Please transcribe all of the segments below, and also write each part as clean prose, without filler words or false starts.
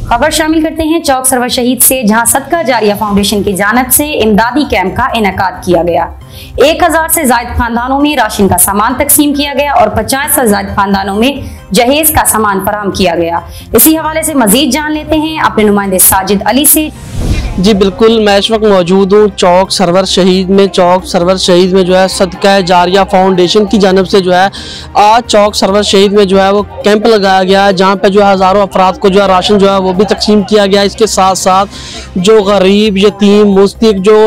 खबर शामिल करते हैं चौक सरवर शहीद से, जहां सदका जारिया फाउंडेशन की जानिब से इमदादी कैंप का इनेकाद किया गया। 1000 से ज्यादा खानदानों में राशन का सामान तकसीम किया गया और 50 से ज्यादा खानदानों में जहेज का सामान फराहम किया गया। इसी हवाले से मजीद जान लेते हैं अपने नुमाइंदे साजिद अली से। जी बिल्कुल, मैं इस वक्त मौजूद हूँ चौक सरवर शहीद में। चौक सरवर शहीद में जो है सदका जारिया फाउंडेशन की जानिब से जो है आज चौक सरवर शहीद में जो है वो कैंप लगाया गया है, जहाँ पे जो है हज़ारों अफराद को जो है राशन जो है वो भी तकसीम किया गया है। इसके साथ साथ जो गरीब, यतीम, मुस्तक जो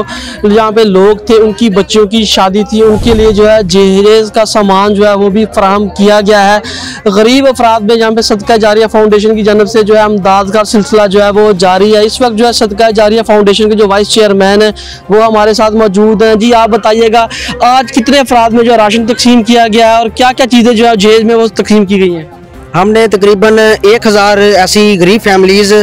यहाँ पे लोग थे, उनकी बच्चियों की शादी थी, उनके लिए जो है जहेज का सामान जो है वो भी फराहम किया गया है। गरीब अफराद में जहाँ पे सदका जारिया फाउंडेशन की जानिब से जो है इमदाद का सिलसिला जो है वो जारी है। इस वक्त जो है सदका जारिया फाउंडेशन के जो वाइस चेयरमैन है वो हमारे साथ मौजूद हैं। जी आप बताइएगा, आज कितने अफराद में जो राशन तकसीम किया गया है और क्या क्या चीज़ें जो है जहेज में वो तकसीम की गई हैं? हमने तकरीबन 1000 ऐसी गरीब फैमिलीज़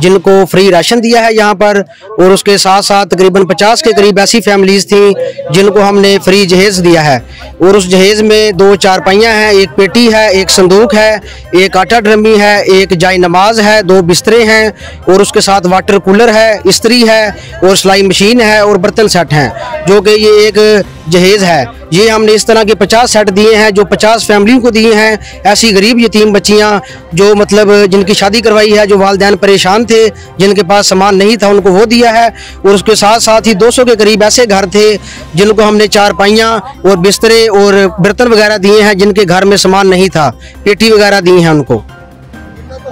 जिनको फ्री राशन दिया है यहाँ पर, और उसके साथ साथ तकरीबन 50 के करीब ऐसी फैमिलीज़ थी जिनको हमने फ्री जहेज़ दिया है। और उस जहेज़ में 2 चारपाइयाँ हैं, एक पेटी है, एक संदूक है, एक आटा ड्रमी है, एक जाय नमाज है, 2 बिस्तरे हैं, और उसके साथ वाटर कूलर है, इस्त्री है, और सिलाई मशीन है, और बर्तन सेट हैं, जो कि ये एक जहेज़ है। ये हमने इस तरह के 50 सेट दिए हैं जो 50 फैमिलियों को दिए हैं। ऐसी गरीब यतीम बच्चियां जो मतलब जिनकी शादी करवाई है, जो वालिदैन परेशान थे, जिनके पास सामान नहीं था, उनको वो दिया है। और उसके साथ साथ ही 200 के करीब ऐसे घर थे जिनको हमने चारपाइयाँ और बिस्तरे और बर्तन वगैरह दिए हैं, जिनके घर में सामान नहीं था, पेटी वगैरह दी हैं उनको।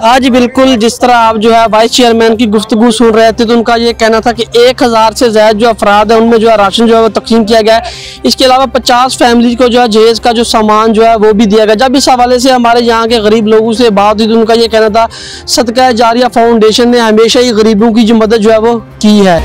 आज बिल्कुल जिस तरह आप जो है वाइस चेयरमैन की गुफ्तगू सुन रहे थे तो उनका ये कहना था कि 1000 से ज़्यादा जो अफराद है उनमें जो है राशन जो है वो तकसीम किया गया है। इसके अलावा 50 फैमिली को जो है जहेज का जो सामान जो है वो भी दिया गया। जब इस हवाले से हमारे यहाँ के गरीब लोगों से बात हुई तो उनका ये कहना था सदका जारिया फाउंडेशन ने हमेशा ही गरीबों की जो मदद जो है वो की है।